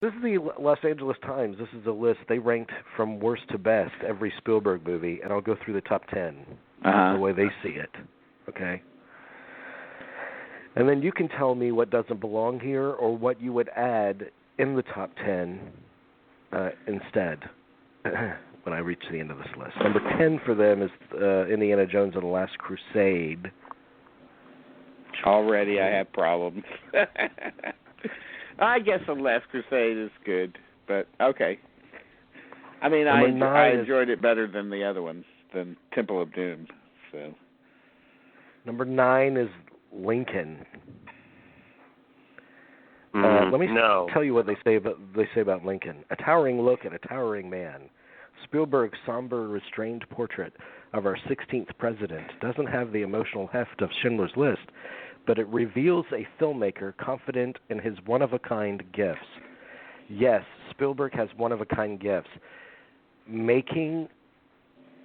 This is the Los Angeles Times. This is a list. They ranked from worst to best every Spielberg movie, and I'll go through the top 10 the way they see it. Okay? And then you can tell me what doesn't belong here or what you would add in the top 10 instead when I reach the end of this list. Number 10 for them is Indiana Jones and the Last Crusade. Already I have problems. I guess The Last Crusade is good, but okay. I mean, I enjoyed it better than the other ones, than Temple of Doom. So. Number 9 is Lincoln. Let me tell you what they say about Lincoln. A towering look at a towering man. Spielberg's somber, restrained portrait of our 16th president doesn't have the emotional heft of Schindler's List, but it reveals a filmmaker confident in his one-of-a-kind gifts. Yes, Spielberg has one-of-a-kind gifts. Making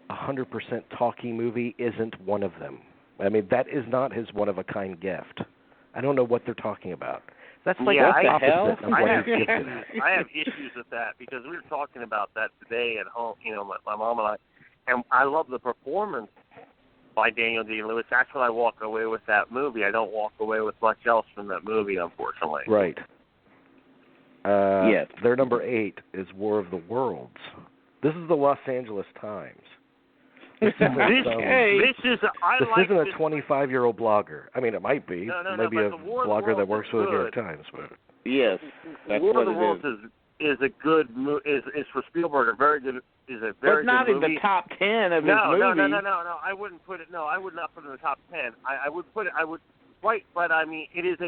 a 100% talkie movie isn't one of them. I mean, that is not his one-of-a-kind gift. I don't know what they're talking about. That's like the opposite of what he's gifted at. I have issues with that because we were talking about that today at home, my mom and I, and I love the performance by Daniel Day-Lewis. That's what I walk away with that movie. I don't walk away with much else from that movie, unfortunately. Right. Yes. Their number 8 is War of the Worlds. This is the Los Angeles Times. This isn't a 25-year-old blogger. I mean, it might be. Maybe a blogger that works for the New York Times. But yes, that's War what of the Worlds is a good movie. Is for Spielberg a very good. Is a very good movie. It's not in the top 10 of his movies. No. I wouldn't put it. No, I would not put it in the top 10. I would put it. I would. Right, but I mean, it is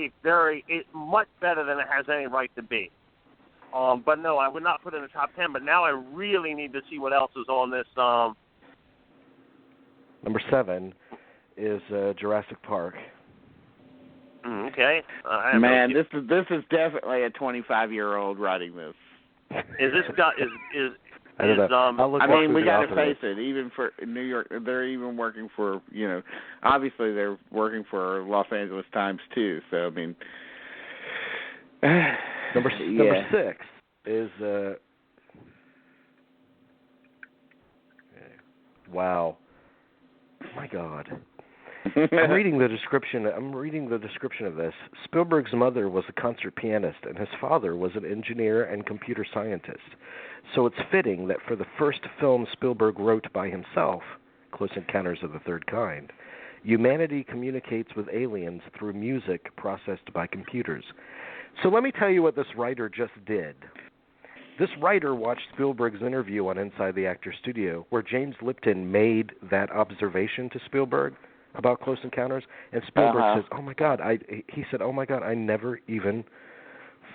much better than it has any right to be. But no, I would not put it in the top 10. But now I really need to see what else is on this. Number 7 is Jurassic Park. Okay. Man, this is definitely a 25-year-old writing this. Is this guy I mean, we got to face it. Even for New York, they're even working for obviously they're working for Los Angeles Times too. So I mean, number 6 is wow. My God. I'm reading the description of this. Spielberg's mother was a concert pianist, and his father was an engineer and computer scientist. So it's fitting that for the first film Spielberg wrote by himself, Close Encounters of the Third Kind, humanity communicates with aliens through music processed by computers. So let me tell you what this writer just did. This writer watched Spielberg's interview on Inside the Actors Studio, where James Lipton made that observation to Spielberg about Close Encounters, and Spielberg says, "Oh my God!" He said, "Oh my God! I never even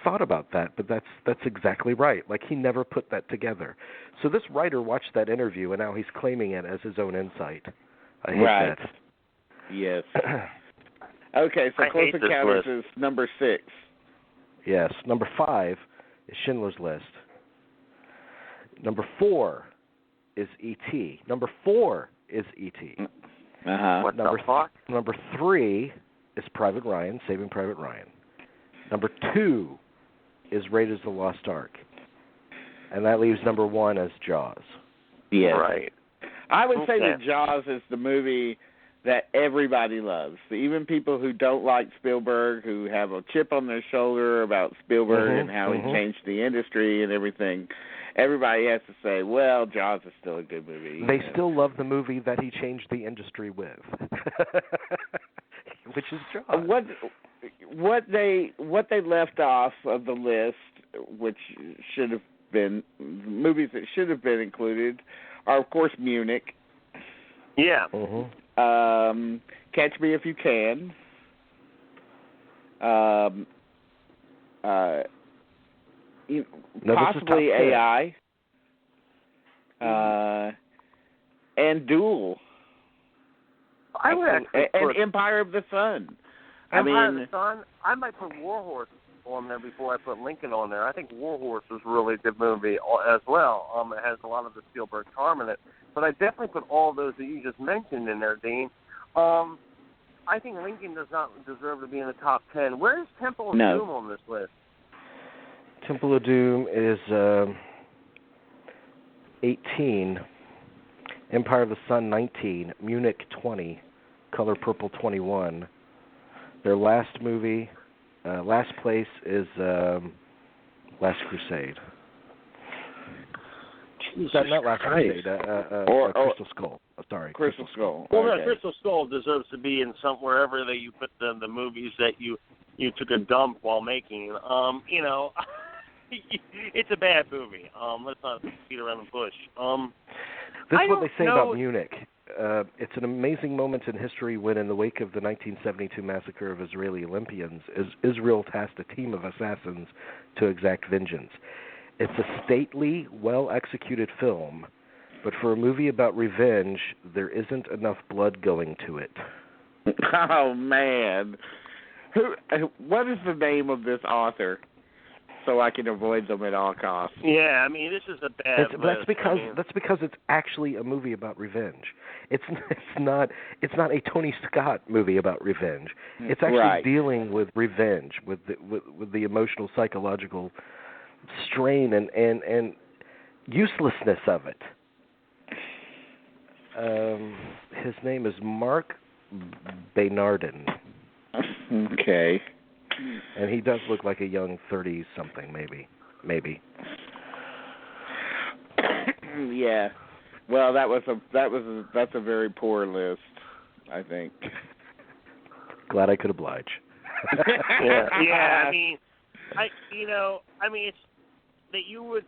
thought about that." But that's exactly right. Like he never put that together. So this writer watched that interview, and now he's claiming it as his own insight. I hate that. Yes. Okay, so Close Encounters is number 6. Yes. Number 5 is Schindler's List. Number 4 is E.T. Number 4 is E.T. What the fuck? Number 3 is Private Ryan, Saving Private Ryan. Number 2 is Raiders of the Lost Ark. And that leaves number 1 as Jaws. Yeah. Right. I would say that Jaws is the movie that everybody loves. Even people who don't like Spielberg, who have a chip on their shoulder about Spielberg and how he changed the industry and everything, everybody has to say, well, Jaws is still a good movie. They still love the movie that he changed the industry with, which is Jaws. What they left off of the list, which should have been movies that should have been included, are of course Munich. Yeah. Catch Me If You Can. Possibly AI. And Duel. I would actually and Empire of the Sun. Empire of the Sun. I might put War Horse on there before I put Lincoln on there. I think War Horse was really a good movie as well. It has a lot of the Spielberg charm in it. But I definitely put all those that you just mentioned in there, Dean. I think Lincoln does not deserve to be in the top 10. Where is Temple of Doom on this list? Temple of Doom is 18. Empire of the Sun 19. Munich 20. Color Purple 21. Their last movie, last place is Last Crusade. Not Last Crusade. Crystal Skull. Oh, sorry, Crystal Skull. Well, okay. no, Crystal Skull deserves to be in wherever that you put the movies that you took a dump while making. You know, it's a bad movie. Let's not beat around the bush. This is what they say about Munich. It's an amazing moment in history when, in the wake of the 1972 massacre of Israeli Olympians, Israel tasked a team of assassins to exact vengeance. It's a stately, well-executed film, but for a movie about revenge, there isn't enough blood going to it. Oh, man. What is the name of this author? So I can avoid them at all costs. Yeah, I mean, this is a bad list. That's because it's actually a movie about revenge. It's not a Tony Scott movie about revenge. It's actually dealing with revenge, with the emotional, psychological strain and uselessness of it. His name is Mark Baynardin. Okay. And he does look like a young 30-something, maybe. Yeah. Well, that's a very poor list, I think. Glad I could oblige. Yeah. I mean, it's that you would.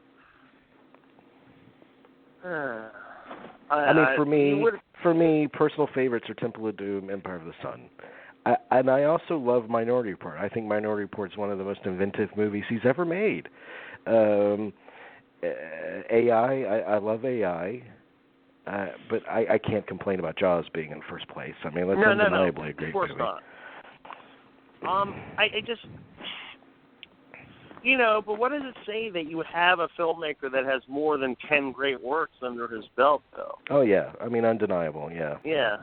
For me, personal favorites are Temple of Doom, Empire of the Sun. And I also love Minority Report. I think Minority Report is one of the most inventive movies he's ever made. I love AI, but I can't complain about Jaws being in first place. I mean, that's undeniably a great movie. Of course not. I just, but what does it say that you have a filmmaker that has more than 10 great works under his belt, though? Oh, yeah. I mean, undeniable, yeah. Yeah.